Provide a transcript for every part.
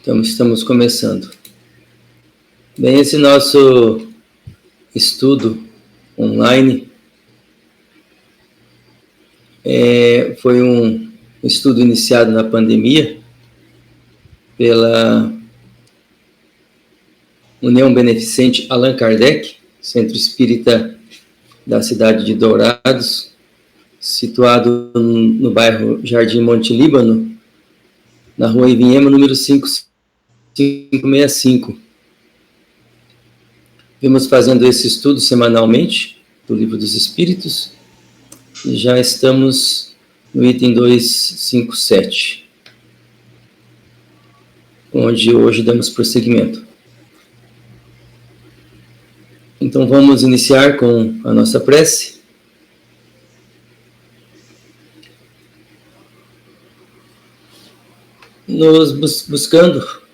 Então, estamos começando. Bem, esse nosso estudo online foi um estudo iniciado na pandemia pela União Beneficente Allan Kardec, Centro Espírita da cidade de Dourados, situado no bairro Jardim Monte Líbano, na rua Ivinhema, número 5565. Vimos fazendo esse estudo semanalmente do Livro dos Espíritos e já estamos no item 257, onde hoje damos prosseguimento. Então vamos iniciar com a nossa prece. Nos buscando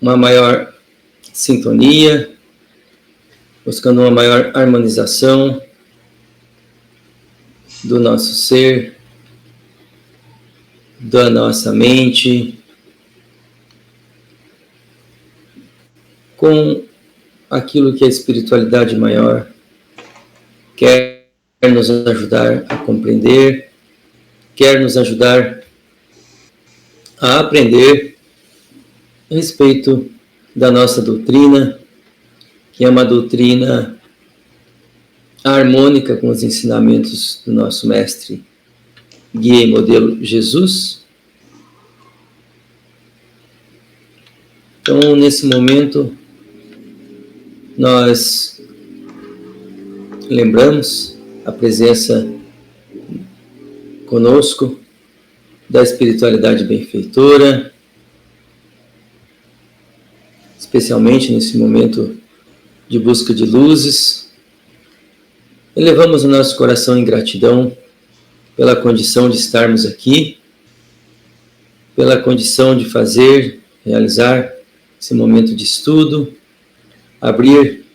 uma maior sintonia, buscando uma maior harmonização do nosso ser, da nossa mente, com aquilo que a espiritualidade maior quer nos ajudar a compreender, quer nos ajudar a aprender a respeito da nossa doutrina, que é uma doutrina harmônica com os ensinamentos do nosso mestre guia e modelo Jesus. Então, nesse momento, nós lembramos a presença conosco da espiritualidade benfeitora, especialmente nesse momento de busca de luzes. Elevamos o nosso coração em gratidão pela condição de estarmos aqui, pela condição de realizar esse momento de estudo, abrir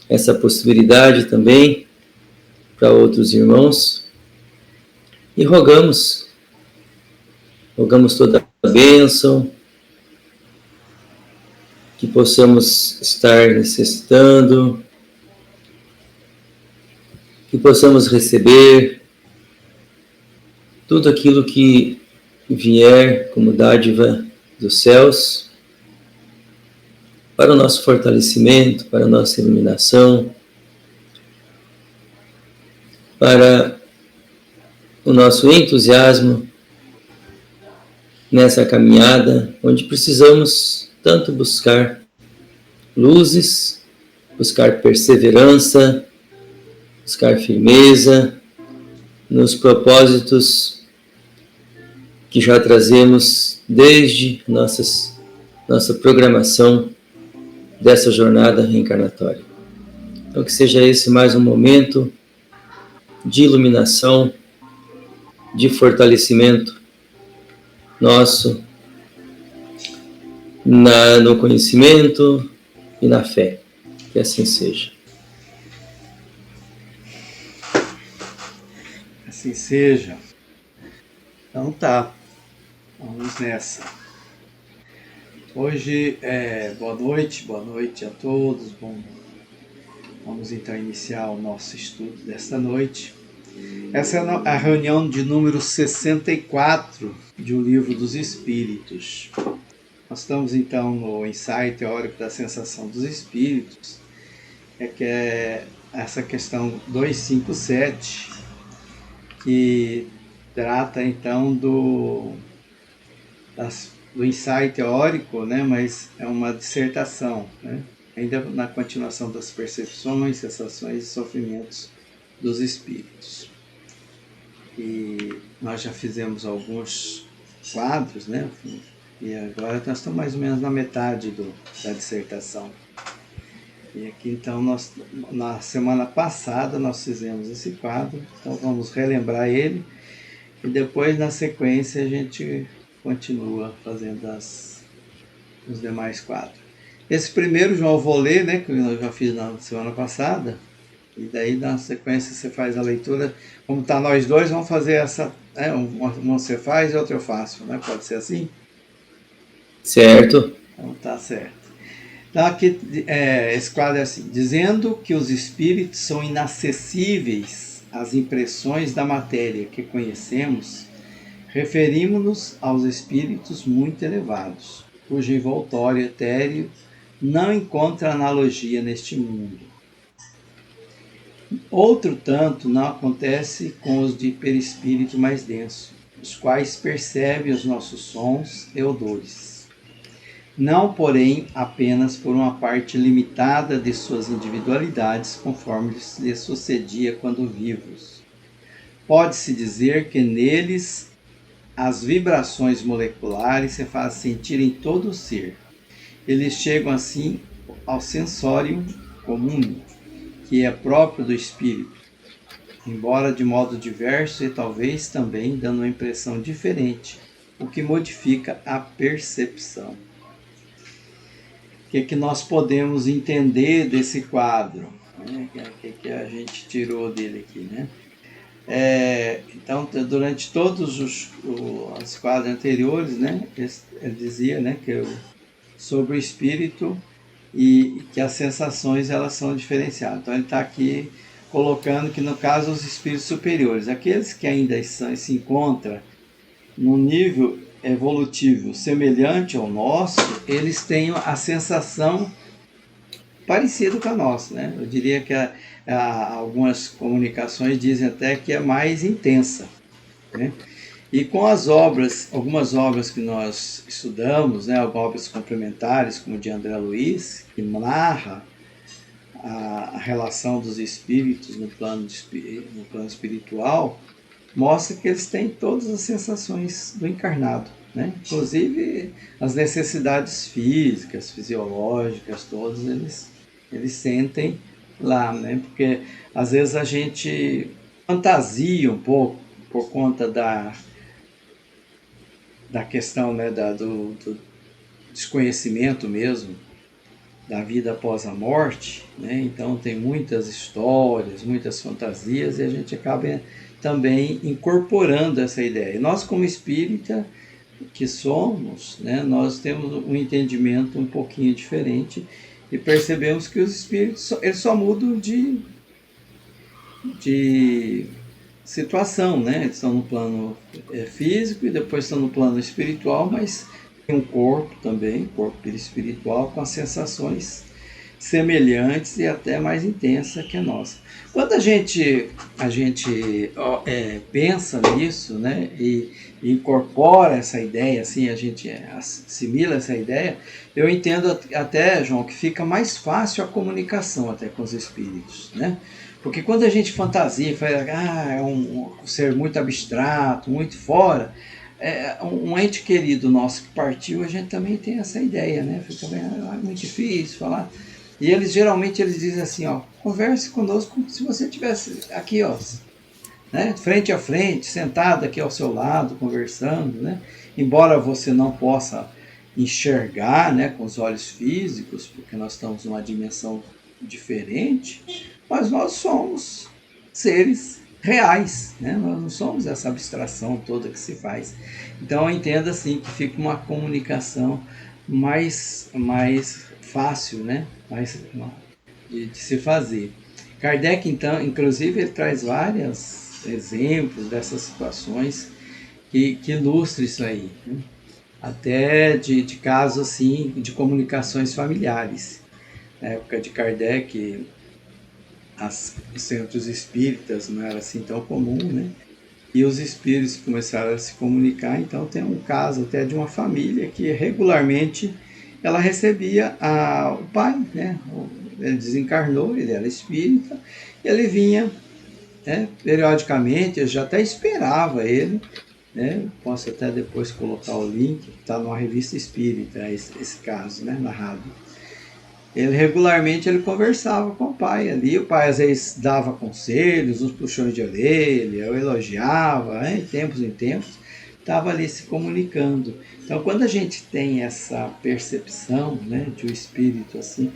essa possibilidade também para outros irmãos e rogamos toda a bênção que possamos estar necessitando, que possamos receber tudo aquilo que vier como dádiva dos céus para o nosso fortalecimento, para a nossa iluminação, para o nosso entusiasmo nessa caminhada, onde precisamos tanto buscar luzes, buscar perseverança, buscar firmeza nos propósitos que já trazemos desde nossa programação dessa jornada reencarnatória. Então, que seja esse mais um momento de iluminação, de fortalecimento nosso no conhecimento e na fé. Que assim seja. Assim seja. Então tá, vamos nessa. Hoje boa noite a todos. Vamos então iniciar o nosso estudo desta noite. Essa é a reunião de número 64 de O Livro dos Espíritos. Nós estamos então no ensaio teórico da sensação dos espíritos, que é essa questão 257, que trata então do ensaio teórico, né? Mas é uma dissertação, né? Ainda na continuação das percepções, sensações e sofrimentos dos espíritos. E nós já fizemos alguns quadros, né? E agora nós estamos mais ou menos na metade da dissertação. E aqui então, na semana passada nós fizemos esse quadro, então vamos relembrar ele e depois na sequência a gente continua fazendo os demais quadros. Esse primeiro, João, eu vou ler, né, que eu já fiz na semana passada, e daí na sequência você faz a leitura. Como está nós dois, vamos fazer essa, uma você faz e outra eu faço, né? Pode ser assim? Certo. Então tá certo. Então aqui esse quadro é assim: dizendo que os espíritos são inacessíveis às impressões da matéria que conhecemos, referimos-nos aos espíritos muito elevados, cujo envoltório etéreo não encontra analogia neste mundo. Outro tanto não acontece com os de perispírito mais denso, os quais percebem os nossos sons e odores. Não, porém, apenas por uma parte limitada de suas individualidades, conforme lhes sucedia quando vivos. Pode-se dizer que neles as vibrações moleculares se fazem sentir em todo o ser. Eles chegam assim ao sensorium comum, que é próprio do espírito, embora de modo diverso e talvez também dando uma impressão diferente, o que modifica a percepção. O que nós podemos entender desse quadro? O que a gente tirou dele aqui, né? Então, durante todos os quadros anteriores, né, ele dizia, né, que sobre o espírito e que as sensações elas são diferenciadas. Então, ele está aqui colocando que, no caso, os espíritos superiores, aqueles que ainda se encontram num nível evolutivo semelhante ao nosso, eles têm a sensação parecida com a nossa, né? Eu diria que algumas comunicações dizem até que é mais intensa, né? E com as obras, algumas obras que nós estudamos, né, obras complementares, como de André Luiz, que narra a relação dos espíritos no plano espiritual, mostra que eles têm todas as sensações do encarnado, né? Inclusive as necessidades físicas, fisiológicas, todas eles sentem lá, né? Porque às vezes a gente fantasia um pouco por conta da questão, né, do desconhecimento mesmo da vida após a morte, né? Então tem muitas histórias, muitas fantasias e a gente acaba também incorporando essa ideia. E nós, como espírita que somos, né, nós temos um entendimento um pouquinho diferente e percebemos que os espíritos eles só mudam de situação, né? Eles estão no plano físico e depois estão no plano espiritual, mas tem um corpo também, corpo espiritual, com as sensações semelhantes e até mais intensa que a nossa. Quando a gente pensa nisso, né, e incorpora essa ideia, assim, a gente assimila essa ideia, eu entendo até, João, que fica mais fácil a comunicação até com os espíritos, né? Porque quando a gente fantasia, fala, é um ser muito abstrato, muito fora, um ente querido nosso que partiu, a gente também tem essa ideia, né? Fica bem, muito difícil falar. E geralmente eles dizem assim, ó, converse conosco como se você estivesse aqui, ó, né, frente a frente, sentado aqui ao seu lado, conversando, né? Embora você não possa enxergar, né, com os olhos físicos, porque nós estamos numa dimensão diferente, mas nós somos seres reais, né? Nós não somos essa abstração toda que se faz. Então entenda assim que fica uma comunicação mais fácil, né? Mais de se fazer. Kardec, então, inclusive, ele traz vários exemplos dessas situações que ilustram isso aí, né? Até de casos assim, de comunicações familiares. Na época de Kardec, os centros espíritas não era assim tão comum, né? E os espíritos começaram a se comunicar, então tem um caso até de uma família que regularmente ela recebia o pai, né? Ele desencarnou, ele era espírita, e ele vinha, né, periodicamente, eu já até esperava ele, né? Posso até depois colocar o link, está numa revista espírita, esse caso, né, narrado. Ele regularmente conversava com o pai ali, o pai às vezes dava conselhos, uns puxões de orelha, eu elogiava, né, em tempos, estava ali se comunicando. Então, quando a gente tem essa percepção, né, de um espírito assim,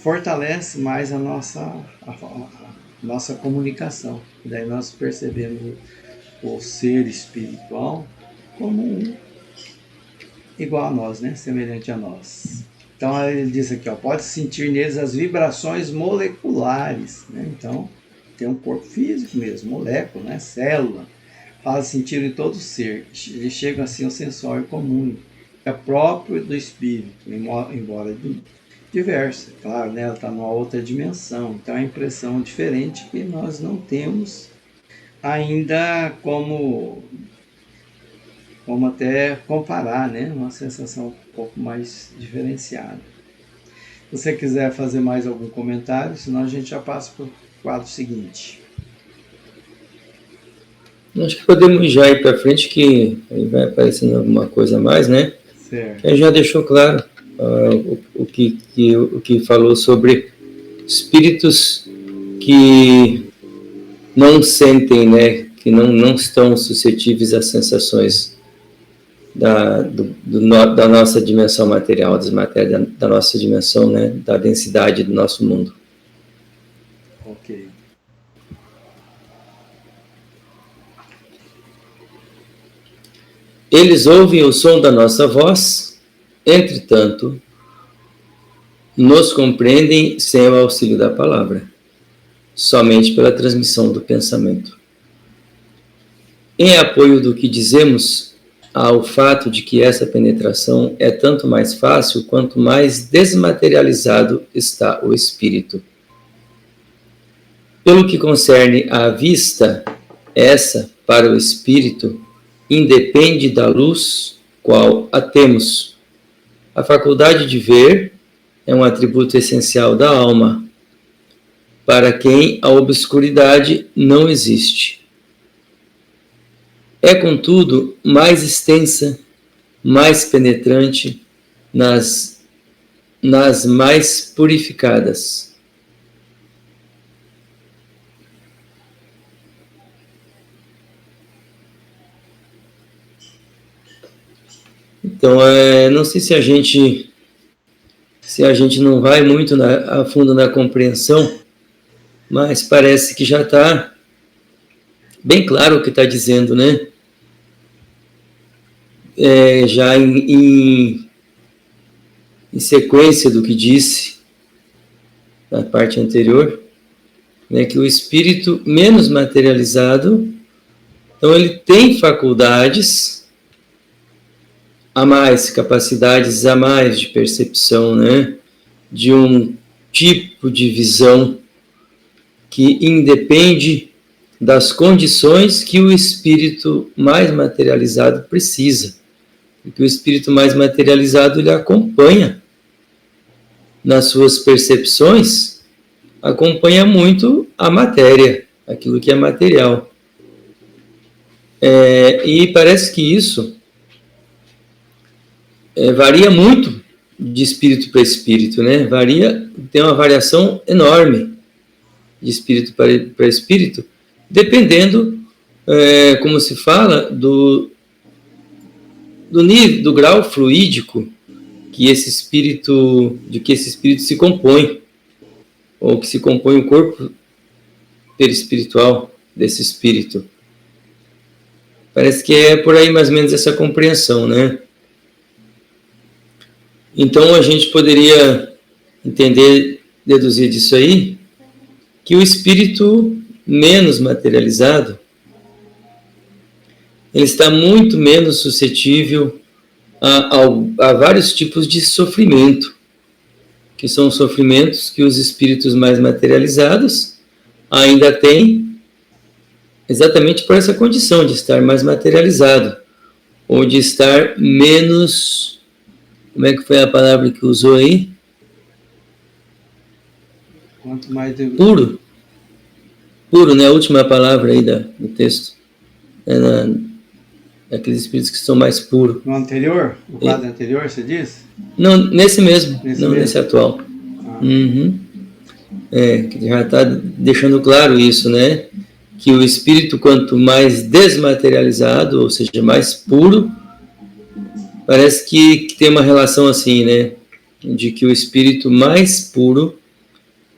fortalece mais a nossa comunicação. Daí nós percebemos o ser espiritual como igual a nós, né? Semelhante a nós. Então ele diz aqui, ó, pode sentir neles as vibrações moleculares, né? Então tem um corpo físico mesmo, molécula, né? Célula. Faz sentido em todo ser. Eles chegam assim ao sensório comum, é próprio do espírito, embora diversa, claro, né? Ela está numa outra dimensão. Então é uma impressão diferente que nós não temos ainda como até comparar, né? Uma sensação um pouco mais diferenciada. Se você quiser fazer mais algum comentário, senão a gente já passa para o quadro seguinte. Acho que podemos já ir para frente, que aí vai aparecendo alguma coisa a mais, né? Certo. Aí já deixou claro o que falou sobre espíritos que não sentem, né? Que não estão suscetíveis às sensações da nossa dimensão material, das matérias da nossa dimensão, né? Da densidade do nosso mundo. Ok. Eles ouvem o som da nossa voz, entretanto, nos compreendem sem o auxílio da palavra, somente pela transmissão do pensamento. Em apoio do que dizemos, há o fato de que essa penetração é tanto mais fácil quanto mais desmaterializado está o espírito. Pelo que concerne à vista, essa, para o espírito, independe da luz qual a temos. A faculdade de ver é um atributo essencial da alma, para quem a obscuridade não existe. É, contudo, mais extensa, mais penetrante nas mais purificadas. Então, não sei se a gente não vai muito a fundo na compreensão, mas parece que já está bem claro o que está dizendo, né? Já em sequência do que disse na parte anterior, né, que o espírito menos materializado, então ele tem faculdades a mais, capacidades a mais de percepção, né? De um tipo de visão que independe das condições que o espírito mais materializado precisa. Porque o espírito mais materializado, ele acompanha nas suas percepções, acompanha muito a matéria, aquilo que é material. E parece que isso varia muito de espírito para espírito, né? Tem uma variação enorme de espírito para espírito, dependendo, como se fala, do nível, do grau fluídico de que esse espírito se compõe, ou que se compõe o corpo perispiritual desse espírito. Parece que é por aí mais ou menos essa compreensão, né? Então a gente poderia deduzir disso aí, que o espírito menos materializado, ele está muito menos suscetível a vários tipos de sofrimento, que são sofrimentos que os espíritos mais materializados ainda têm, exatamente por essa condição de estar mais materializado, ou de estar menos... Como é que foi a palavra que usou aí? Quanto mais puro, né? A última palavra aí do texto. Aqueles espíritos que são mais puros. No anterior? No quadro anterior, você diz? Não, nesse mesmo. Nesse atual. Uhum. Que já está deixando claro isso, né? Que o espírito, quanto mais desmaterializado, ou seja, mais puro, parece que tem uma relação assim, né? De que o espírito mais puro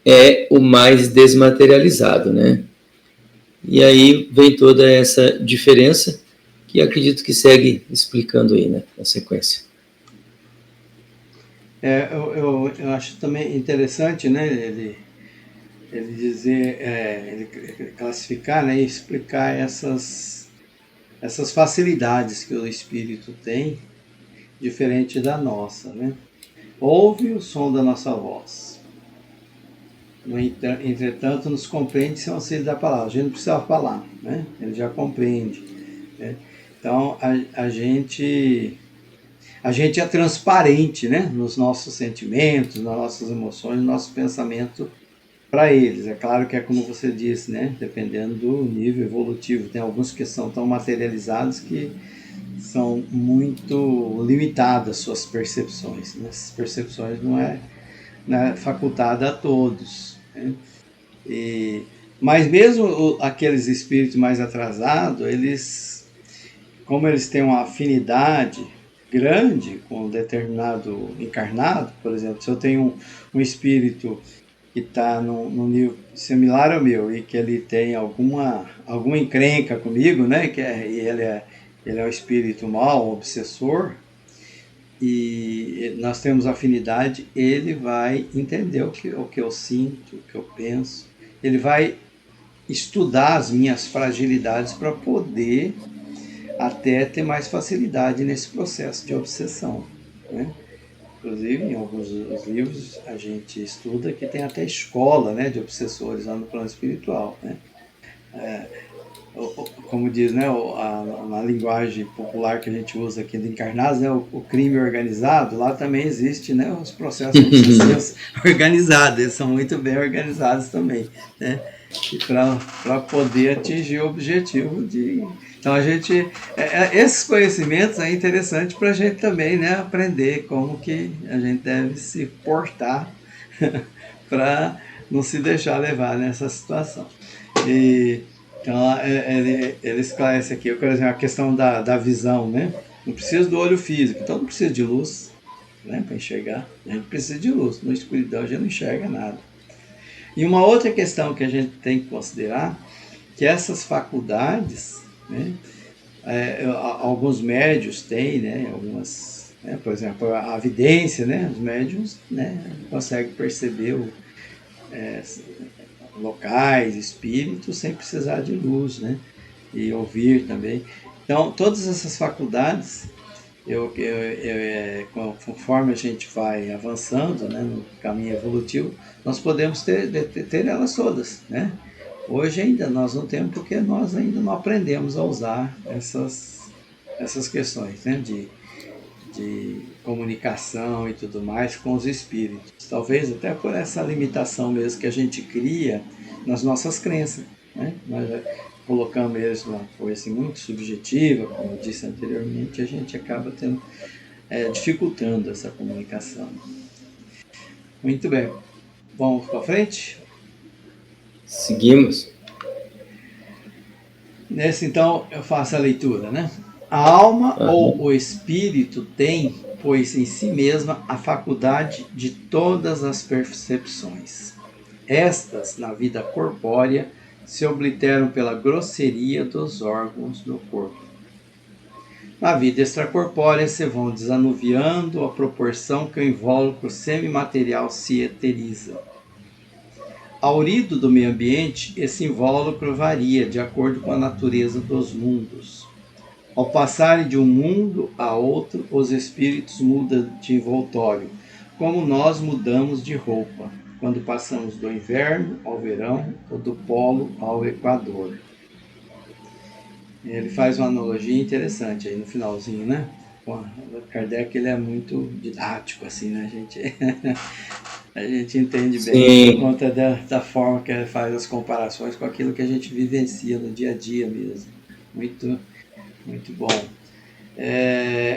é o mais desmaterializado, né? E aí vem toda essa diferença que acredito que segue explicando aí, né? Na sequência. Eu acho também interessante, né, ele dizer, ele classificar, né, e explicar essas facilidades que o espírito tem, diferente da nossa, né? Ouve o som da nossa voz. Entretanto, nos compreende sem auxílio da palavra. A gente não precisa falar, né? Ele já compreende, né? Então, a gente é transparente, né? Nos nossos sentimentos, nas nossas emoções, no nosso pensamento para eles. É claro que é como você disse, né? Dependendo do nível evolutivo. Tem alguns que são tão materializados que são muito limitadas suas percepções. Né? Essas percepções não é facultada a todos. Né? E, mas mesmo aqueles espíritos mais atrasados, como eles têm uma afinidade grande com um determinado encarnado, por exemplo, se eu tenho um espírito que está num nível similar ao meu e que ele tem alguma encrenca comigo, né? E ele é um espírito mau, um obsessor, e nós temos afinidade, ele vai entender o que eu sinto, o que eu penso, ele vai estudar as minhas fragilidades para poder até ter mais facilidade nesse processo de obsessão, né? Inclusive, em alguns dos livros a gente estuda que tem até escola, né, de obsessores lá no plano espiritual, né? Como diz, né, na linguagem popular que a gente usa aqui de encarnados, né, o crime organizado, lá também existe, né, os processos obsessivos organizados, eles são muito bem organizados também, né? E para poder atingir o objetivo de... Então a gente, esses conhecimentos é interessante para a gente também, né, aprender como que a gente deve se portar para não se deixar levar nessa situação. E, então ele esclarece aqui, por exemplo, a questão da visão, né? Não precisa do olho físico, então não precisa de luz, né, para enxergar. A gente precisa de luz, na escuridão a gente não enxerga nada. E uma outra questão que a gente tem que considerar, que essas faculdades, né, alguns médios têm, né, algumas, né, por exemplo, a vidência, né, os médios, né, conseguem perceber locais, espíritos, sem precisar de luz, né, e ouvir também. Então, todas essas faculdades, conforme a gente vai avançando, né, no caminho evolutivo, nós podemos ter elas todas, né? Hoje ainda nós não temos, porque nós ainda não aprendemos a usar essas questões, né, de comunicação e tudo mais com os espíritos. Talvez até por essa limitação mesmo que a gente cria nas nossas crenças, né? Nós colocamos eles numa coisa assim, muito subjetiva, como eu disse anteriormente, a gente acaba dificultando essa comunicação. Muito bem. Vamos para frente? Seguimos. Nesse, então, eu faço a leitura, né? A alma ou o espírito tem, pois, em si mesma a faculdade de todas as percepções. Estas, na vida corpórea, se obliteram pela grosseria dos órgãos do corpo. Na vida extracorpórea se vão desanuviando à proporção que o invólucro semimaterial se eteriza. Aurido do meio ambiente, esse invólucro varia de acordo com a natureza dos mundos. Ao passarem de um mundo a outro, os espíritos mudam de envoltório, como nós mudamos de roupa, quando passamos do inverno ao verão ou do polo ao equador. Ele faz uma analogia interessante aí no finalzinho, né? O Kardec, ele é muito didático, assim, né? A gente entende bem por conta da forma que ele faz as comparações com aquilo que a gente vivencia no dia a dia mesmo. Muito, muito bom.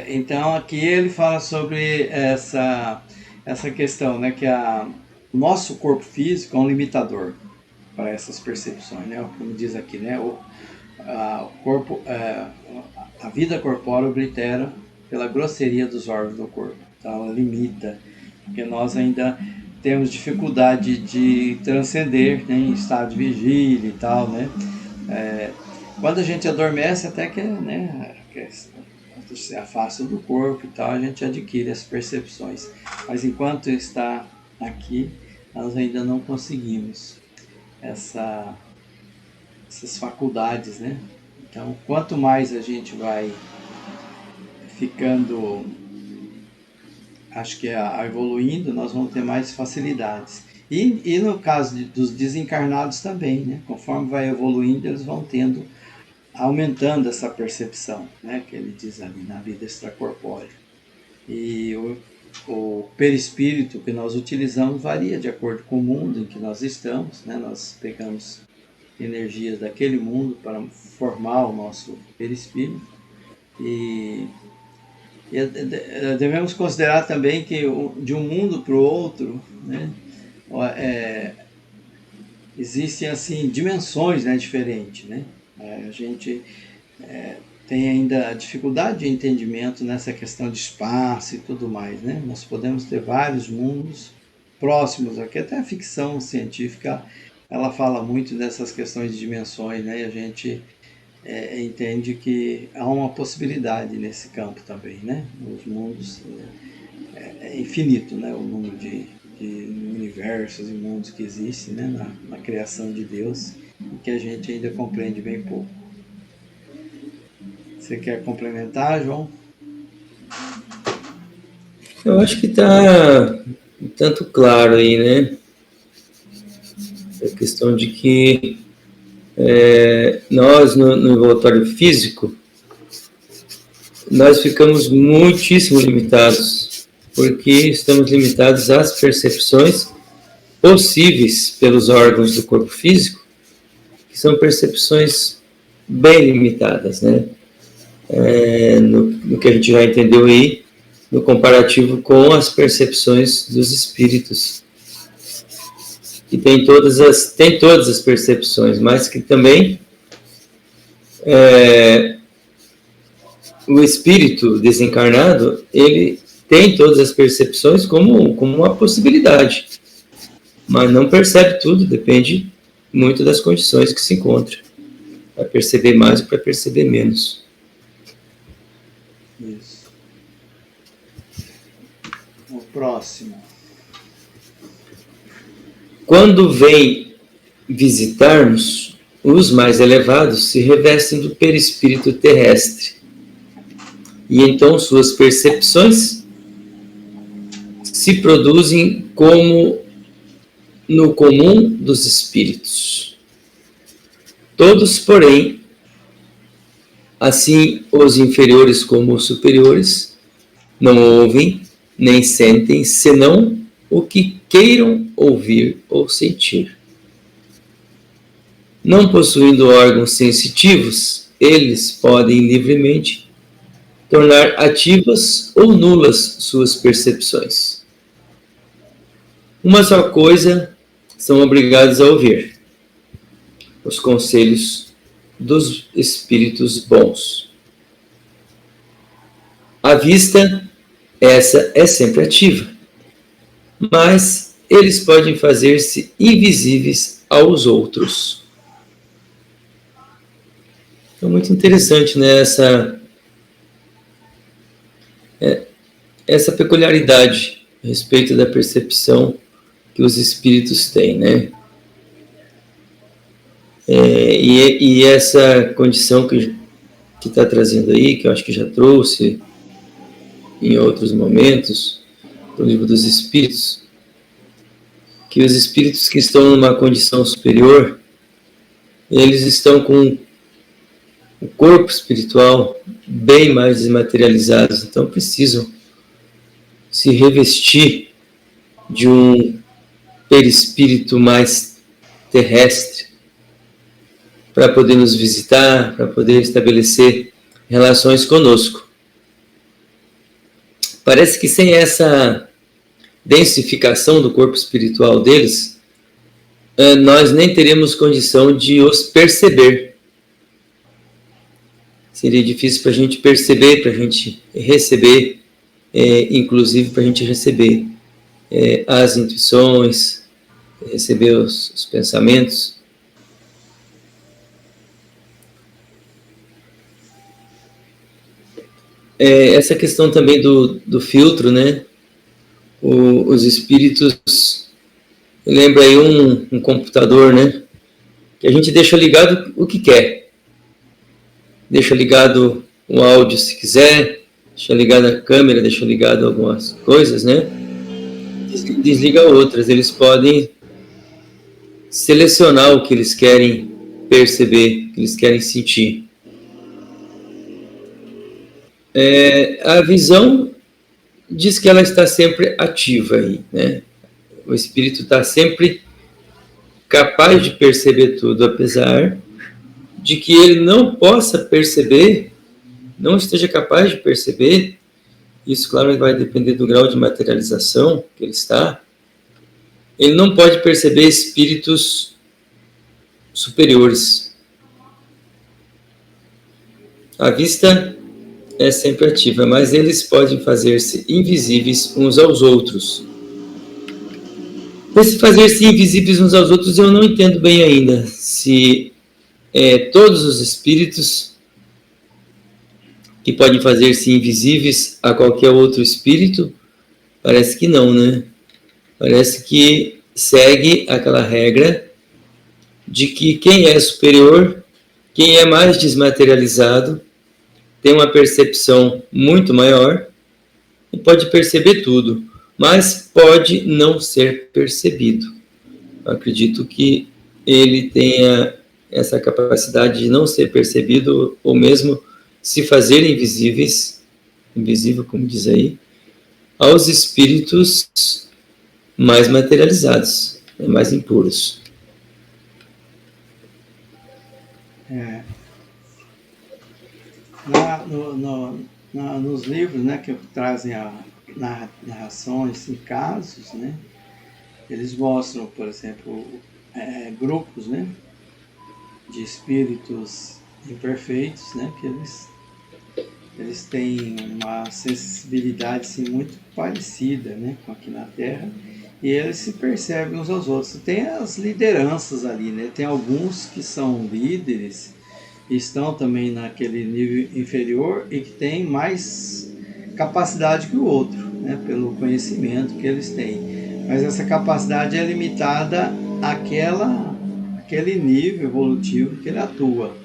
Então aqui ele fala sobre essa questão, né, que o nosso corpo físico é um limitador para essas percepções, né? Como diz aqui, né, o corpo, a vida corpórea oblitera pela grosseria dos órgãos do corpo, então ela limita, porque nós ainda temos dificuldade de transcender, né, em estado de vigília e tal, né? Quando a gente adormece, até que, né, se afasta do corpo e tal, a gente adquire as percepções. Mas enquanto está aqui, nós ainda não conseguimos essas faculdades, né? Então, quanto mais a gente vai ficando, acho que evoluindo, nós vamos ter mais facilidades. E no caso dos desencarnados também, né? Conforme vai evoluindo, eles vão aumentando essa percepção, né? Que ele diz ali na vida extracorpórea. E o perispírito que nós utilizamos varia de acordo com o mundo em que nós estamos, né? Nós pegamos energias daquele mundo para formar o nosso perispírito e devemos considerar também que de um mundo para o outro, né, existem assim dimensões, né, diferentes, né? A gente tem ainda dificuldade de entendimento nessa questão de espaço e tudo mais, né? Nós podemos ter vários mundos próximos aqui, até a ficção científica ela fala muito dessas questões de dimensões, né? E a gente entende que há uma possibilidade nesse campo também, né? Os mundos é infinito, né? O número de universos e mundos que existem, né? Na criação de Deus e que a gente ainda compreende bem pouco. Você quer complementar, João? Eu acho que está um tanto claro aí, né? A questão de que nós, no envoltório físico, nós ficamos muitíssimo limitados, porque estamos limitados às percepções possíveis pelos órgãos do corpo físico, que são percepções bem limitadas, né? No que a gente já entendeu aí, no comparativo com as percepções dos espíritos, que tem todas as percepções, mas que também o espírito desencarnado, ele tem todas as percepções como uma possibilidade, mas não percebe tudo, depende muito das condições que se encontra, para perceber mais ou para perceber menos. Isso. O próximo. Quando vem visitar-nos, os mais elevados se revestem do perispírito terrestre, e então suas percepções se produzem como no comum dos espíritos. Todos, porém, assim os inferiores como os superiores, não ouvem nem sentem senão o que queiram ouvir ou sentir. Não possuindo órgãos sensitivos, eles podem livremente tornar ativas ou nulas suas percepções. Uma só coisa são obrigados a ouvir: os conselhos dos espíritos bons. A vista, essa é sempre ativa, mas eles podem fazer-se invisíveis aos outros. É muito interessante, né, essa peculiaridade a respeito da percepção que os espíritos têm, né? E essa condição que está trazendo aí, que eu acho que já trouxe em outros momentos, do Livro dos Espíritos, que os espíritos que estão numa condição superior, eles estão com o corpo espiritual bem mais desmaterializados, então precisam se revestir de um perispírito mais terrestre para poder nos visitar, para poder estabelecer relações conosco. Parece que sem essa densificação do corpo espiritual deles, nós nem teremos condição de os perceber. Seria difícil para a gente perceber, para a gente receber, inclusive para a gente receber as intuições, receber os pensamentos. essa questão também do filtro, né? Os espíritos, lembra aí um computador, né? Que a gente deixa ligado o que quer. Deixa ligado o áudio se quiser, deixa ligado a câmera, deixa ligado algumas coisas, né? Desliga outras. Eles podem selecionar o que eles querem perceber, o que eles querem sentir. A visão diz que ela está sempre ativa aí, né? O espírito está sempre capaz de perceber tudo, apesar de que ele não possa perceber, não esteja capaz de perceber. Isso, claro, vai depender do grau de materialização que ele está. Ele não pode perceber espíritos superiores. A vista é sempre ativa, mas eles podem fazer-se invisíveis uns aos outros. Esse fazer-se invisíveis uns aos outros eu não entendo bem ainda. Se todos os espíritos que podem fazer-se invisíveis a qualquer outro espírito, parece que não, né? Parece que segue aquela regra de que quem é superior, quem é mais desmaterializado, tem uma percepção muito maior e pode perceber tudo, mas pode não ser percebido. Eu acredito que ele tenha essa capacidade de não ser percebido ou mesmo se fazer invisível, como diz aí, aos espíritos mais materializados, mais impuros. Nos livros, né, que trazem narrações em casos, né, eles mostram, por exemplo, grupos, né, de espíritos imperfeitos, né, que eles têm uma sensibilidade assim, muito parecida, né, com aqui na Terra, e eles se percebem uns aos outros. Tem as lideranças ali, né, tem alguns que são líderes, estão também naquele nível inferior e que têm mais capacidade que o outro, né, pelo conhecimento que eles têm. Mas essa capacidade é limitada àquele nível evolutivo que ele atua.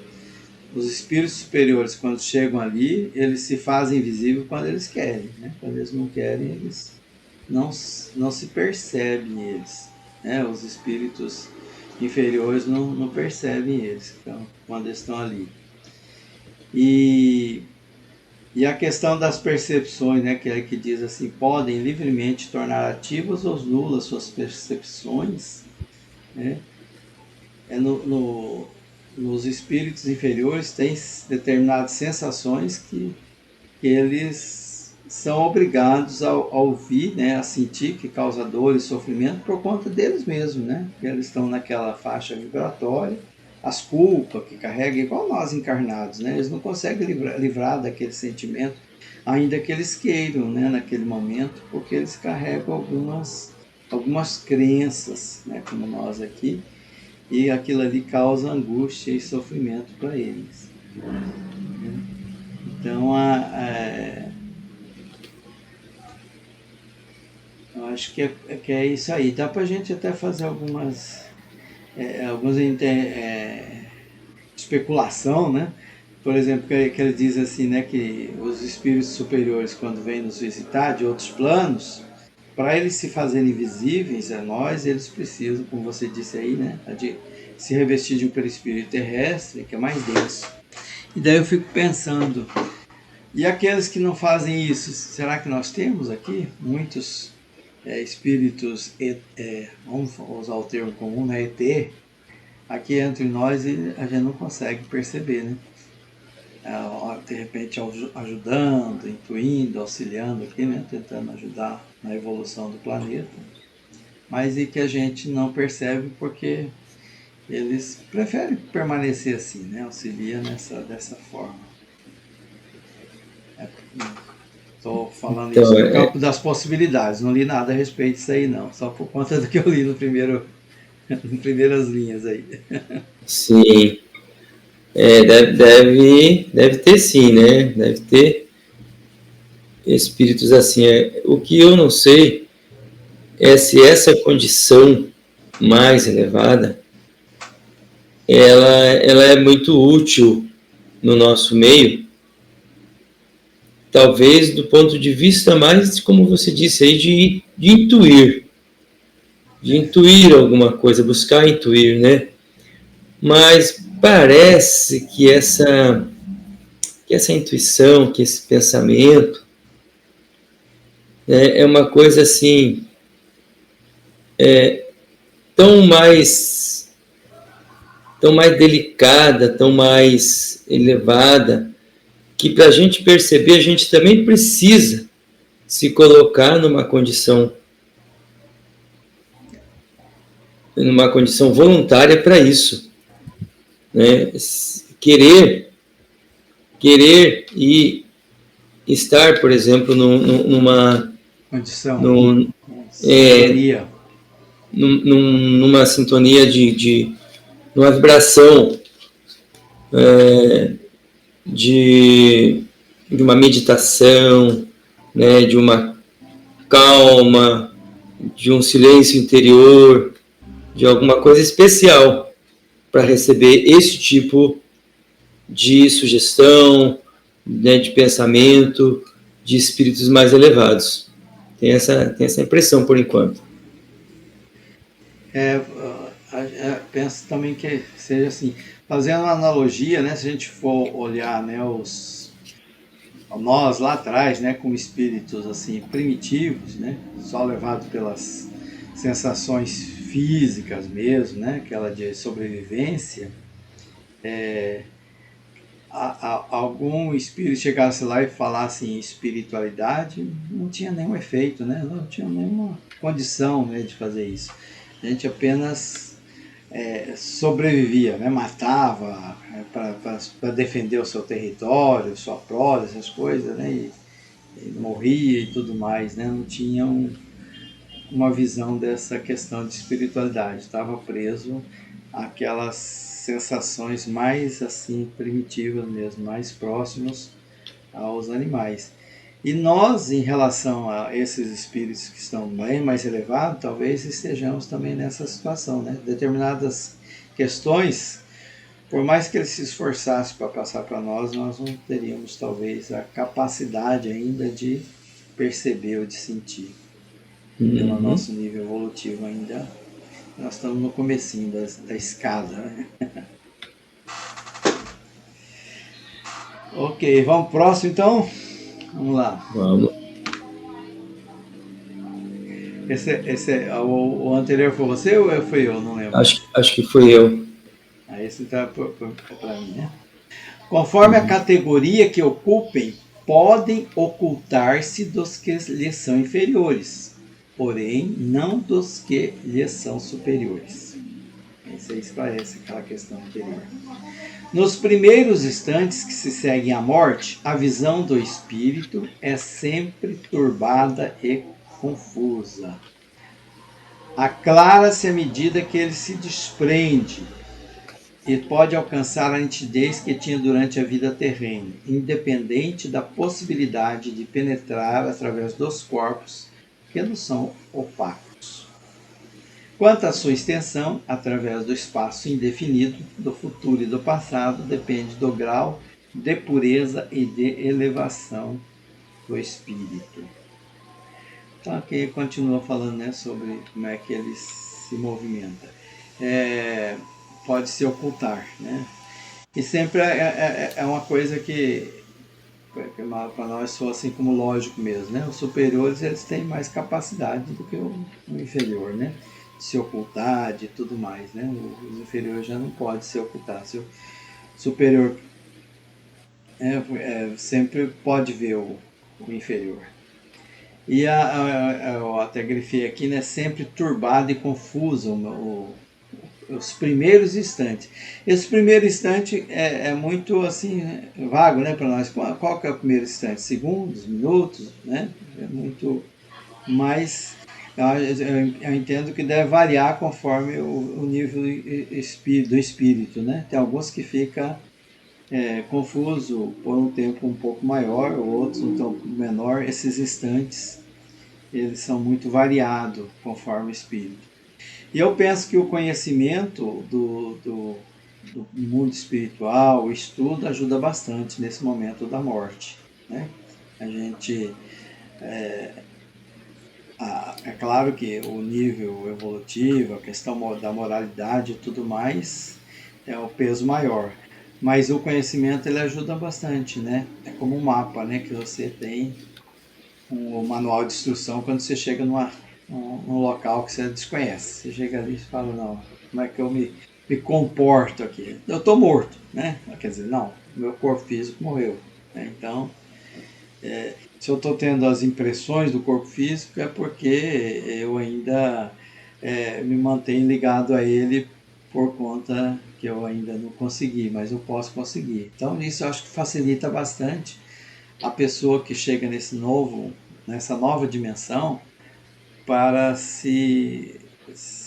Os espíritos superiores, quando chegam ali, eles se fazem invisíveis quando eles querem, né? Quando eles não querem, eles não se percebem eles, né? Os espíritos inferiores não percebem eles quando eles estão ali. E a questão das percepções, né, que diz assim, podem livremente tornar ativas ou nulas suas percepções, né? Nos espíritos inferiores tem determinadas sensações que eles são obrigados a ouvir, né, a sentir, que causa dor e sofrimento por conta deles mesmos, né? Porque eles estão naquela faixa vibratória, as culpas que carregam, igual nós encarnados, né? Eles não conseguem livrar daquele sentimento, ainda que eles queiram, né, naquele momento, porque eles carregam algumas crenças, né, como nós aqui, e aquilo ali causa angústia e sofrimento para eles. Então, eu acho que é isso aí. Dá para a gente até fazer algumas especulação, né? Por exemplo, que ele diz assim, né, que os espíritos superiores, quando vêm nos visitar de outros planos, para eles se fazerem visíveis a nós, eles precisam, como você disse aí, né, de se revestir de um perispírito terrestre, que é mais denso. E daí eu fico pensando, e aqueles que não fazem isso, será que nós temos aqui muitos espíritos, vamos usar o termo comum, né, ET, aqui entre nós e a gente não consegue perceber, né? De repente ajudando, intuindo, auxiliando aqui, né? Tentando ajudar na evolução do planeta, mas e que a gente não percebe porque eles preferem permanecer assim, né? Auxilia dessa forma. Estou falando então, isso no campo das possibilidades, não li nada a respeito disso aí não, só por conta do que eu li nas primeiras linhas aí. Sim. Deve ter sim, né? Deve ter. espíritos assim. O que eu não sei é se essa condição mais elevada, ela é muito útil no nosso meio, talvez do ponto de vista mais, como você disse aí, de intuir alguma coisa, buscar intuir, né? Mas parece que essa intuição, que esse pensamento, né, é uma coisa assim, tão mais, tão mais delicada, tão mais elevada, que para a gente perceber, a gente também precisa se colocar numa condição voluntária para isso, né? Querer e estar, por exemplo, numa condição, num, sintonia. numa sintonia numa vibração de uma meditação, né, de uma calma, de um silêncio interior, de alguma coisa especial para receber esse tipo de sugestão, né, de pensamento, de espíritos mais elevados. Tem essa impressão por enquanto. Penso também que seja assim, fazendo uma analogia, né, se a gente for olhar, né, nós lá atrás, né, como espíritos assim primitivos, né, só levados pelas sensações físicas mesmo, né, aquela de sobrevivência, algum espírito chegasse lá e falasse em espiritualidade, não tinha nenhum efeito, né, não tinha nenhuma condição, né, de fazer isso. A gente apenas sobrevivia, né? Matava para defender o seu território, sua prole, essas coisas, né? E morria e tudo mais, né? Não tinha uma visão dessa questão de espiritualidade, estava preso àquelas sensações mais assim primitivas mesmo, mais próximos aos animais. E nós, em relação a esses espíritos que estão bem mais elevados, talvez estejamos também nessa situação, né? Determinadas questões, por mais que eles se esforçassem para passar para nós não teríamos talvez a capacidade ainda de perceber ou de sentir. Pelo nosso nível evolutivo ainda, nós estamos no comecinho da escada, né? Ok, vamos pro próximo então? Vamos lá. Vamos. O anterior foi você ou foi eu? Não lembro. Acho que fui eu. Esse tá para mim, né? Conforme a categoria que ocupem, podem ocultar-se dos que lhes são inferiores, porém não dos que lhes são superiores. Isso aí esclarece aquela questão anterior. Nos primeiros instantes que se seguem à morte, a visão do espírito é sempre turbada e confusa. Aclara-se à medida que ele se desprende e pode alcançar a nitidez que tinha durante a vida terrena, independente da possibilidade de penetrar através dos corpos que não são opacos. Quanto à sua extensão, através do espaço indefinido, do futuro e do passado, depende do grau de pureza e de elevação do espírito. Então aqui continua falando, né, sobre como é que ele se movimenta. Pode se ocultar, né? E sempre é uma coisa que para nós soa assim como lógico mesmo, né? Os superiores eles têm mais capacidade do que o inferior, né? De se ocultar, de tudo mais, né? Os inferiores já não podem se ocultar. Se o superior sempre pode ver o inferior. E eu até grifei aqui, né? Sempre turbado e confuso os primeiros instantes. Esse primeiro instante é muito assim vago, né, para nós. Qual que é o primeiro instante? Segundos, minutos, né? É muito mais. Eu entendo que deve variar conforme o nível do espírito, né? Tem alguns que fica confuso por um tempo um pouco maior, outros um tempo menor. Esses instantes, eles são muito variados conforme o espírito. E eu penso que o conhecimento do mundo espiritual, o estudo, ajuda bastante nesse momento da morte, né? A gente é claro que o nível evolutivo, a questão da moralidade e tudo mais é o peso maior. Mas o conhecimento ele ajuda bastante, né? É como um mapa, né? Que você tem um manual de instrução quando você chega num local que você desconhece. Você chega ali e fala, não, como é que eu me comporto aqui? Eu estou morto, né? Quer dizer, não, meu corpo físico morreu. Né? Então, se eu estou tendo as impressões do corpo físico é porque eu ainda me mantenho ligado a ele por conta que eu ainda não consegui, mas eu posso conseguir. Então isso eu acho que facilita bastante a pessoa que chega nessa nova dimensão para se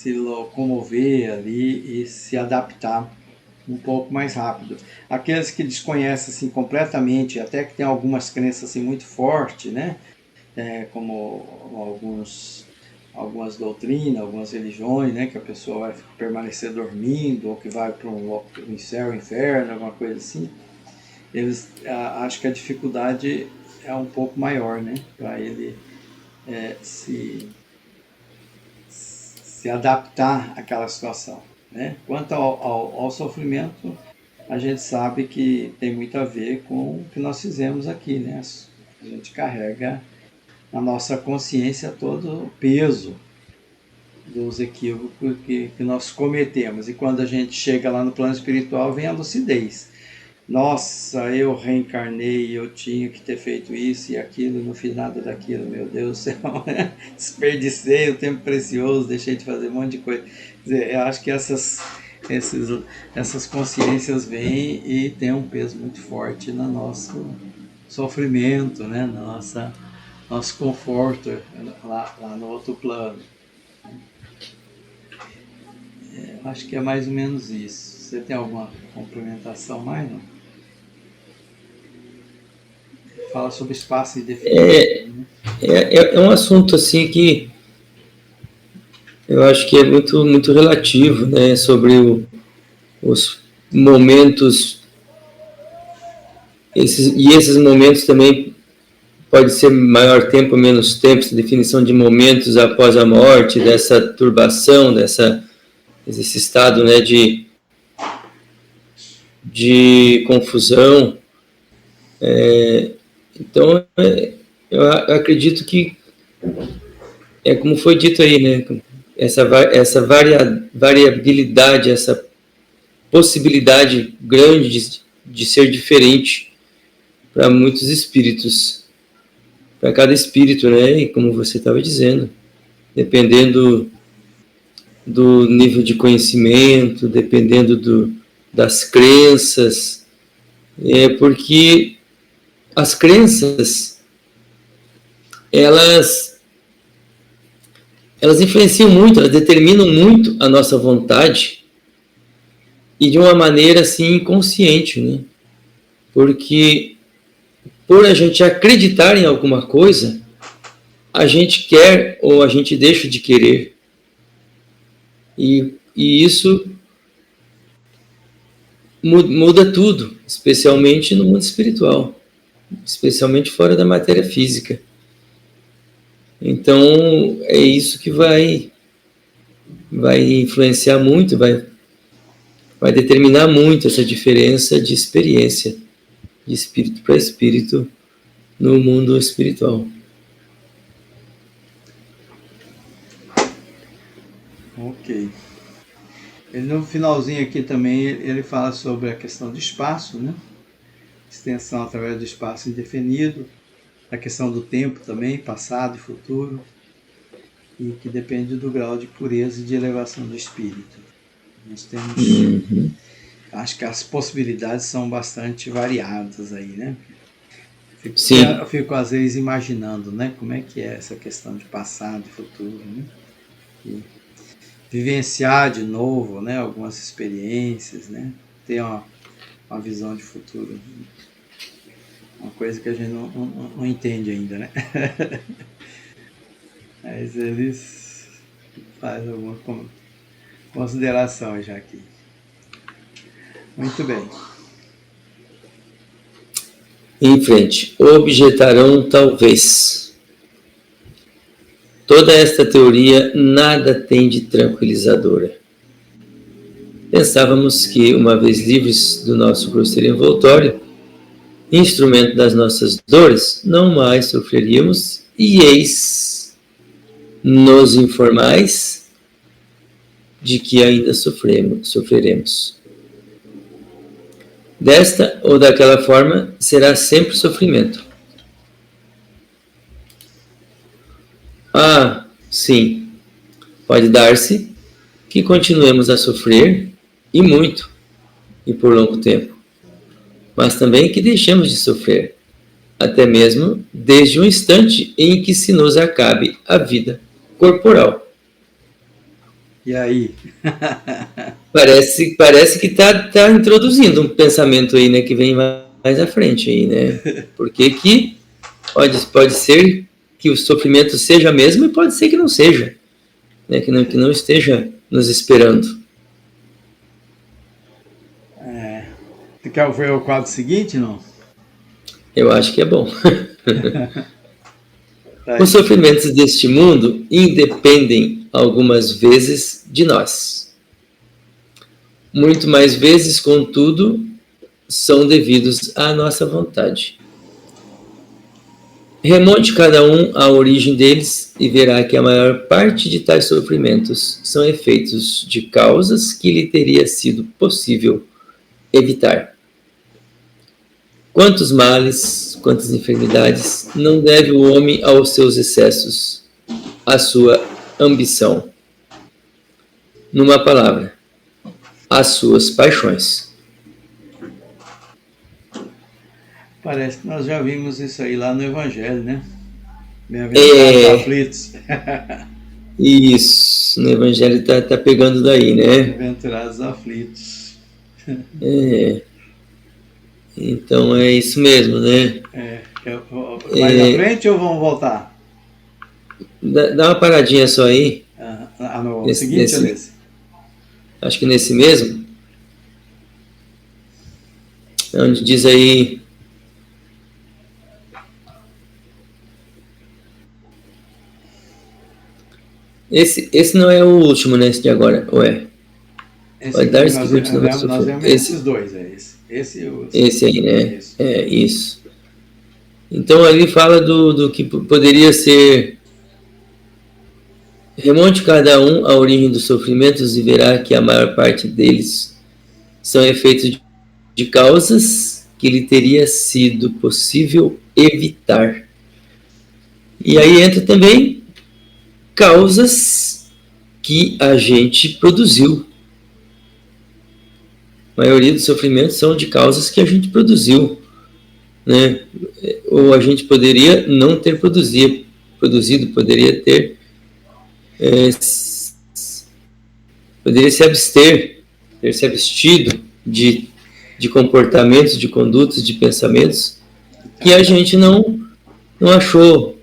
locomover ali e se adaptar um pouco mais rápido. Aqueles que desconhecem assim completamente, até que tem algumas crenças assim muito fortes, né? Como algumas doutrinas, algumas religiões, né? Que a pessoa vai permanecer dormindo ou que vai para um céu, inferno, alguma coisa assim. Eles acho que a dificuldade é um pouco maior, né? Para ele se adaptar àquela situação. Né? Quanto ao sofrimento, a gente sabe que tem muito a ver com o que nós fizemos aqui. Né? A gente carrega na nossa consciência todo o peso dos equívocos que nós cometemos. E quando a gente chega lá no plano espiritual, vem a lucidez. Nossa, eu reencarnei, eu tinha que ter feito isso e aquilo, não fiz nada daquilo, meu Deus do céu, desperdicei o tempo precioso, deixei de fazer um monte de coisa. Quer dizer, eu acho que essas consciências vêm e têm um peso muito forte no nosso sofrimento, né? Nosso conforto lá no outro plano. Acho que é mais ou menos isso. Você tem alguma complementação mais, não? Fala sobre espaço indefinido. Né? É um assunto assim que eu acho que é muito, muito relativo, né? Sobre os momentos, esses momentos também pode ser maior tempo ou menos tempo, essa definição de momentos após a morte, dessa turbação, desse estado, né, de confusão. Então, eu acredito que é como foi dito aí, né, essa variabilidade, essa possibilidade grande de ser diferente para muitos espíritos, para cada espírito, né, e como você estava dizendo, dependendo do nível de conhecimento, dependendo das crenças, porque as crenças, elas, elas influenciam muito, elas determinam muito a nossa vontade e de uma maneira assim inconsciente, né? Porque por a gente acreditar em alguma coisa, a gente quer ou a gente deixa de querer. E isso muda tudo, especialmente no mundo espiritual, especialmente fora da matéria física. Então, é isso que vai influenciar muito, vai determinar muito essa diferença de experiência, de espírito para espírito, no mundo espiritual. Ok. No finalzinho aqui também ele fala sobre a questão do espaço, né? Extensão através do espaço indefinido, a questão do tempo também, passado e futuro, e que depende do grau de pureza e de elevação do espírito. Nós temos, acho que as possibilidades são bastante variadas aí, né? Eu fico às vezes imaginando, né, como é que é essa questão de passado e futuro, né? E vivenciar de novo, né, algumas experiências, né? Ter uma visão de futuro. Uma coisa que a gente não entende ainda, né? Mas eles fazem alguma consideração já aqui. Muito bem. Em frente, objetarão talvez. Toda esta teoria nada tem de tranquilizadora. Pensávamos que, uma vez livres do nosso grosseiro envoltório, instrumento das nossas dores, não mais sofreríamos, e eis nos informais de que ainda sofreremos. Desta ou daquela forma, será sempre sofrimento. Ah, sim, pode dar-se que continuemos a sofrer, e muito, e por longo tempo, mas também que deixemos de sofrer, até mesmo desde o instante em que se nos acabe a vida corporal. E aí? Parece que tá introduzindo um pensamento aí, né, que vem mais à frente aí, né? Porque que pode ser que o sofrimento seja mesmo e pode ser que não seja, né? Que não esteja nos esperando. Tu quer ver o quadro seguinte, não? Eu acho que é bom. Tá. Os sofrimentos deste mundo independem algumas vezes de nós. Muito mais vezes, contudo, são devidos à nossa vontade. Remonte cada um à origem deles e verá que a maior parte de tais sofrimentos são efeitos de causas que lhe teria sido possível evitar. Quantos males, quantas enfermidades não deve o homem aos seus excessos, à sua ambição? Numa palavra, às suas paixões. Parece que nós já vimos isso aí lá no Evangelho, né? Bem-aventurados aflitos. Isso, no Evangelho tá pegando daí, né? Bem-aventurados aflitos. Então é isso mesmo, né? Mais à frente ou vamos voltar? Dá uma paradinha só aí. No seguinte ou nesse? Acho que nesse mesmo. Onde diz aí. Esse não é o último, né? Esse de agora, ou é? Pode dar-se que continua a sofrer. Nós vemos esses dois, esse e o... Esse aí, né? Isso. É, isso. Então ali fala do que poderia ser. Remonte cada um à origem dos sofrimentos e verá que a maior parte deles são efeitos de causas que lhe teria sido possível evitar. E aí entra também causas que a gente produziu. A maioria dos sofrimentos são de causas que a gente produziu, né? Ou a gente poderia não ter produzido, poderia ter poderia se abster, ter se abstido de comportamentos, de condutas, de pensamentos que a gente não achou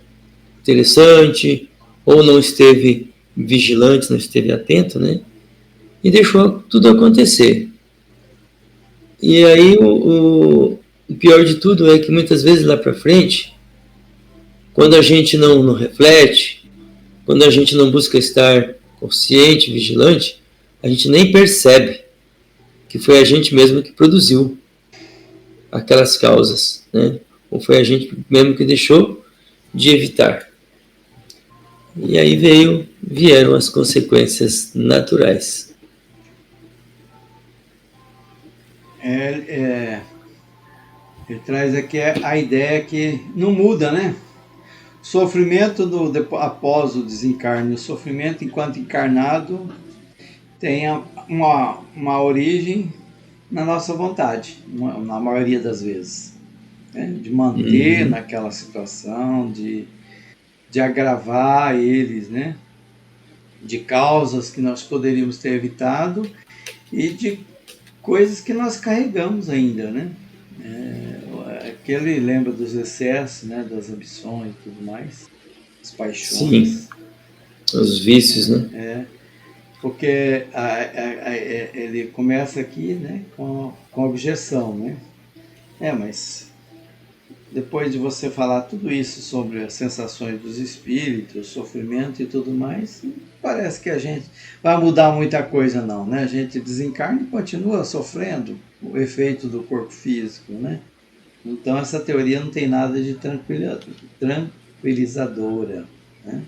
interessante ou não esteve vigilante, não esteve atento, né? E deixou tudo acontecer. E aí o pior de tudo é que muitas vezes lá para frente, quando a gente não reflete, quando a gente não busca estar consciente, vigilante, a gente nem percebe que foi a gente mesmo que produziu aquelas causas, né? Ou foi a gente mesmo que deixou de evitar. E aí vieram as consequências naturais. Ele traz aqui a ideia que não muda, né? Sofrimento após o desencarne, o sofrimento enquanto encarnado tem uma origem na nossa vontade, na maioria das vezes, né? De manter naquela situação, de agravar eles, né? De causas que nós poderíamos ter evitado e de coisas que nós carregamos ainda, né? Aquele lembra dos excessos, né? Das ambições e tudo mais, as paixões. Sim, os vícios, né? Porque ele começa aqui, né? Com objeção, né? Mas depois de você falar tudo isso sobre as sensações dos espíritos, sofrimento e tudo mais, parece que a gente vai mudar muita coisa não, né? A gente desencarna e continua sofrendo o efeito do corpo físico, né? Então essa teoria não tem nada de tranquilizadora, né?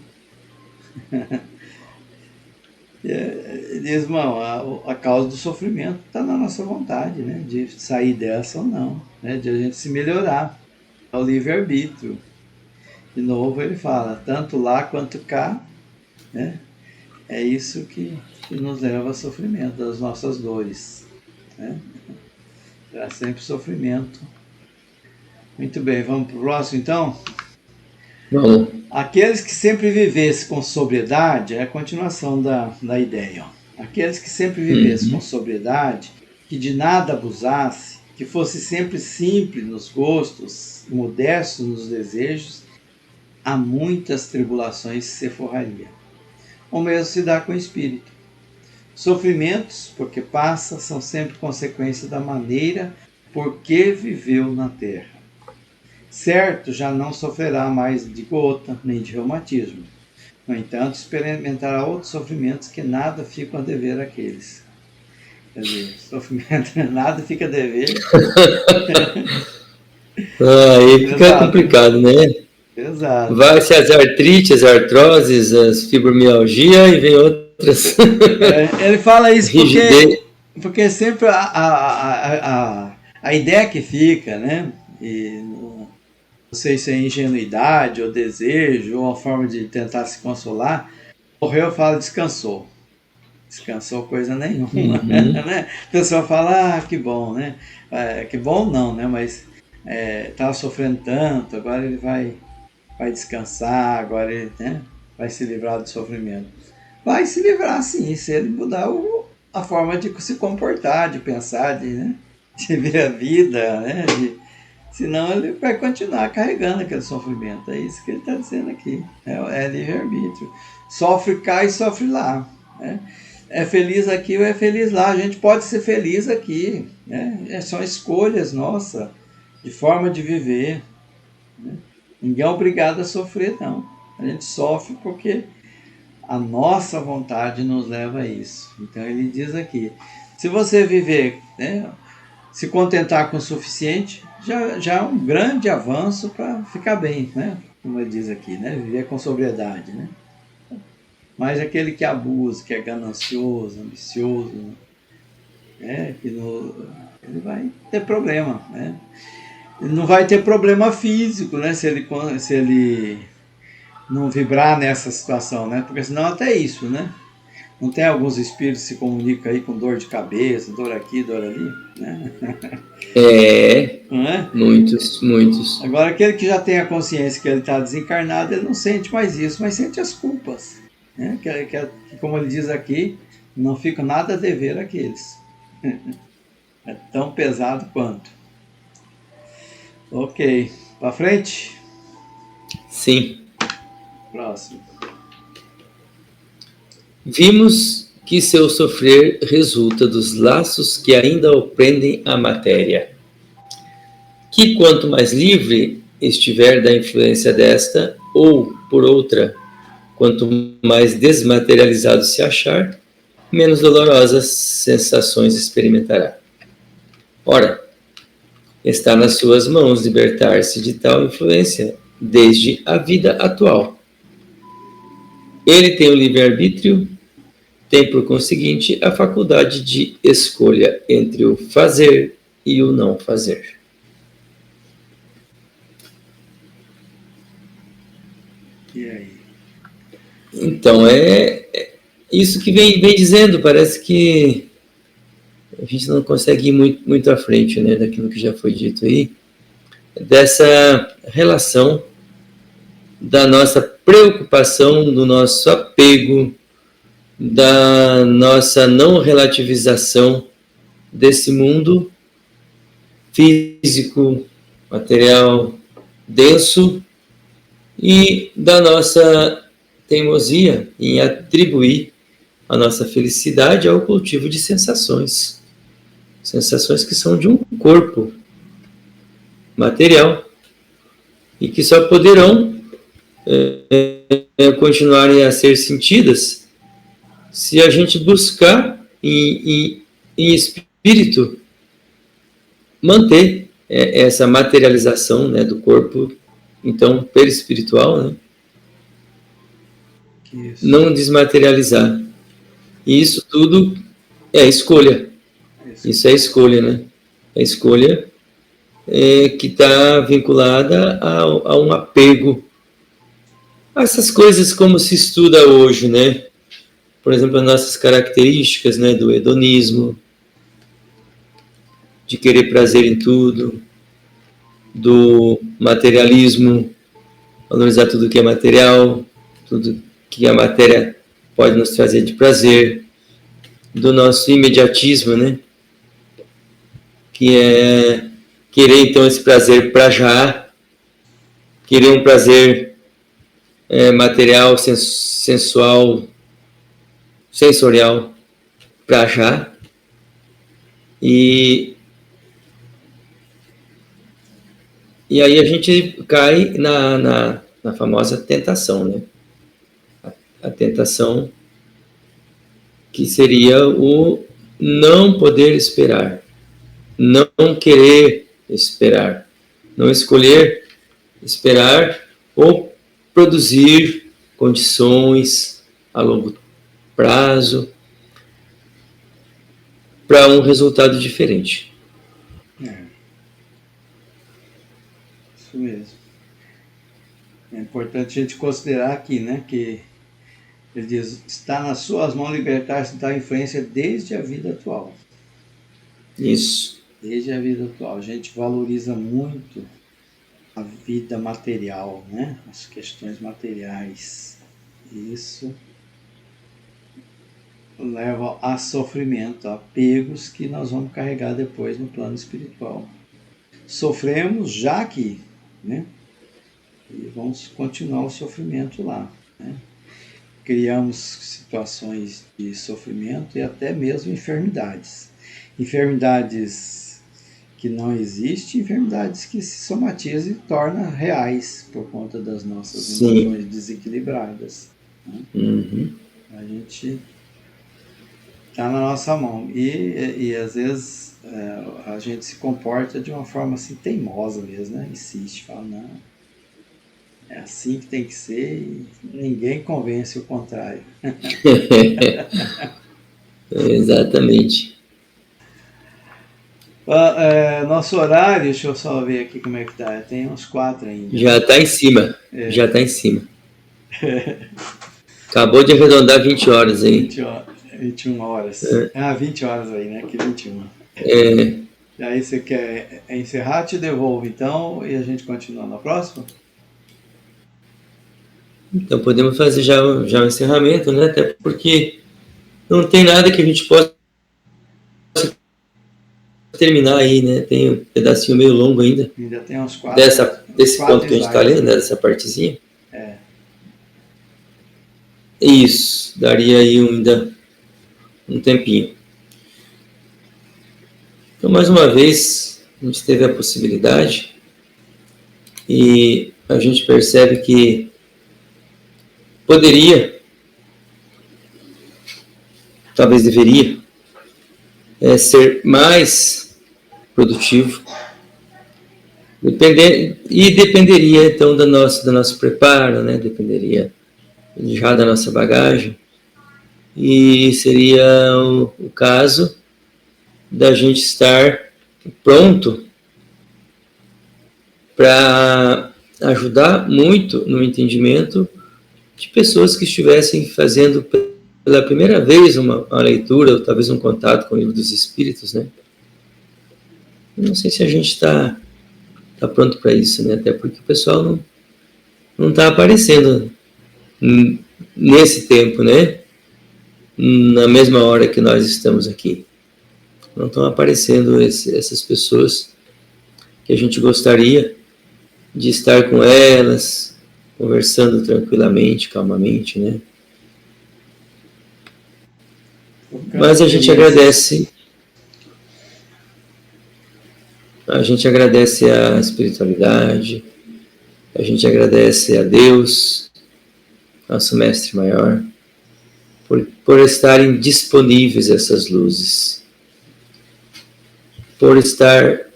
Diz, irmão, a causa do sofrimento está na nossa vontade, né? De sair dessa ou não, né? De a gente se melhorar. É o livre-arbítrio. De novo ele fala, tanto lá quanto cá, né? É isso que nos leva ao sofrimento, das nossas dores, né? É sempre sofrimento. Muito bem, vamos para o próximo então? Vamos. Aqueles que sempre vivessem com sobriedade, é a continuação da ideia. Ó. Aqueles que sempre vivessem com sobriedade, que de nada abusasse, que fosse sempre simples nos gostos, modesto nos desejos, a muitas tribulações se forraria. O mesmo se dá com o espírito. Sofrimentos, porque passa, são sempre consequência da maneira por que viveu na terra. Certo, já não sofrerá mais de gota, nem de reumatismo. No entanto, experimentará outros sofrimentos que nada ficam a dever àqueles. Quer dizer, sofrimento nada fica a dever. Aí fica complicado, né? Exato. Vai-se as artrites, as artroses, as fibromialgia e vem outras. Ele fala isso porque sempre a ideia que fica, né? E não sei se é ingenuidade ou desejo ou uma forma de tentar se consolar. Morreu, fala, descansou. Descansou coisa nenhuma, né? A pessoa fala, que bom, né? Que bom não, né? Mas estava sofrendo tanto, agora ele vai descansar, agora ele, né, vai se livrar do sofrimento. Vai se livrar sim, se ele mudar a forma de se comportar, de pensar, de ver a vida, né? Senão ele vai continuar carregando aquele sofrimento. É isso que ele está dizendo aqui. É livre-arbítrio. Sofre cá e sofre lá. Né? É feliz aqui ou é feliz lá. A gente pode ser feliz aqui. Né? São escolhas nossas de forma de viver. Né? Ninguém é obrigado a sofrer, não. A gente sofre porque a nossa vontade nos leva a isso. Então ele diz aqui, se você viver, né, se contentar com o suficiente, já é um grande avanço para ficar bem, né? Como ele diz aqui, né? Viver com sobriedade, né? Mas aquele que abusa, que é ganancioso, ambicioso, né? Ele vai ter problema, né? Ele não vai ter problema físico, né? Se ele não vibrar nessa situação, né? Porque senão até isso, né? Não tem alguns espíritos que se comunicam aí com dor de cabeça, dor aqui, dor ali, né? Não é? Muitos. Agora, aquele que já tem a consciência que ele está desencarnado, ele não sente mais isso, mas sente as culpas, né? Que, como ele diz aqui, não fica nada a dever àqueles. É tão pesado quanto. Ok, para frente? Sim. Próximo. Vimos que seu sofrer resulta dos laços que ainda o prendem à matéria. Que quanto mais livre estiver da influência desta, ou, por outra, quanto mais desmaterializado se achar, menos dolorosas sensações experimentará. Ora, está nas suas mãos libertar-se de tal influência desde a vida atual. Ele tem o livre-arbítrio, tem por conseguinte a faculdade de escolha entre o fazer e o não fazer. E aí? Então, é isso que vem dizendo, parece que a gente não consegue ir muito à frente, né, daquilo que já foi dito aí, dessa relação da nossa preocupação, do nosso apego, da nossa não relativização desse mundo físico, material, denso, e da nossa teimosia em atribuir a nossa felicidade ao cultivo de sensações. Sensações que são de um corpo material e que só poderão continuarem a ser sentidas se a gente buscar em espírito manter essa materialização, né, do corpo, então, perispiritual, né? Isso. Não desmaterializar. E isso tudo é escolha. Isso é escolha, né? É escolha que está vinculada a um apego a essas coisas como se estuda hoje, né? Por exemplo, as nossas características, né, do hedonismo, de querer prazer em tudo, do materialismo, valorizar tudo que é material, tudo que a matéria pode nos trazer de prazer, do nosso imediatismo, né? Que é querer então esse prazer para já, querer um prazer material, sensual, sensorial para já, e aí a gente cai na famosa tentação, né? A tentação que seria o não poder esperar, não querer esperar, não escolher esperar ou produzir condições a longo prazo para um resultado diferente. Isso mesmo. É importante a gente considerar aqui, né, que ele diz, está nas suas mãos libertar-se da influência desde a vida atual. Isso. Desde a vida atual. A gente valoriza muito a vida material, né? As questões materiais. Isso leva a sofrimento, a apegos que nós vamos carregar depois no plano espiritual. Sofremos já aqui, né? E vamos continuar o sofrimento lá, né? Criamos situações de sofrimento e até mesmo enfermidades. Enfermidades que não existem, enfermidades que se somatizam e tornam reais por conta das nossas emoções desequilibradas, né? Uhum. A gente está na nossa mão e às vezes a gente se comporta de uma forma assim teimosa mesmo, né? Insiste, fala, não, é assim que tem que ser e ninguém convence o contrário. Exatamente. Nosso horário, deixa eu só ver aqui como é que tá. Tem uns 4 ainda. Já está em cima. Já está em cima. Acabou de arredondar 20 horas aí. 21 horas. 20 horas aí, né? Que 21. E aí você quer encerrar? Te devolvo então e a gente continua na próxima? Então podemos fazer já o encerramento, né? Até porque não tem nada que a gente possa terminar aí, né? Tem um pedacinho meio longo ainda. Ainda tem uns 4. Desse ponto que a gente está lendo, né? Dessa partezinha. Isso, daria aí ainda um tempinho. Então, mais uma vez, a gente teve a possibilidade e a gente percebe que poderia, talvez deveria, ser mais produtivo. Dependeria, então, do nosso preparo, né? Dependeria já da nossa bagagem. E seria o caso da gente estar pronto para ajudar muito no entendimento de pessoas que estivessem fazendo pela primeira vez uma leitura, ou talvez um contato com o Livro dos Espíritos, né? Não sei se a gente está pronto para isso, né? Até porque o pessoal não está aparecendo nesse tempo, né? Na mesma hora que nós estamos aqui. não estão aparecendo essas pessoas que a gente gostaria de estar com elas, conversando tranquilamente, calmamente, né? Mas a gente agradece a espiritualidade, a gente agradece a Deus, nosso Mestre Maior, por estarem disponíveis essas luzes, por estar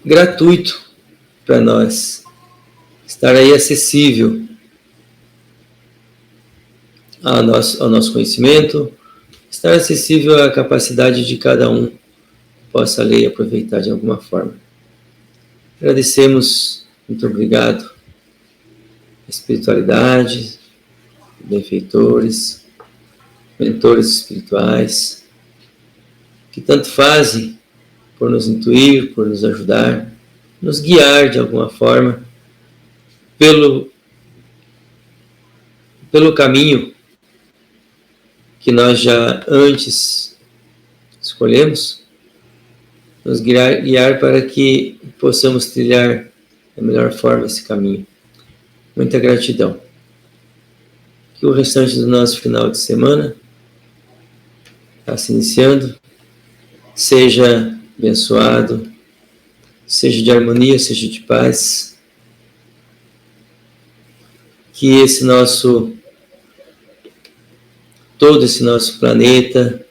gratuito para nós, estar aí acessível ao nosso conhecimento, estar acessível à capacidade de cada um possa ler e aproveitar de alguma forma. Agradecemos, muito obrigado, a espiritualidade, benfeitores, mentores espirituais, que tanto fazem por nos intuir, por nos ajudar, nos guiar de alguma forma pelo caminho que nós já antes escolhemos, nos guiar para que possamos trilhar da melhor forma esse caminho. Muita gratidão. Que o restante do nosso final de semana está se iniciando, seja abençoado, seja de harmonia, seja de paz. Que todo esse nosso planeta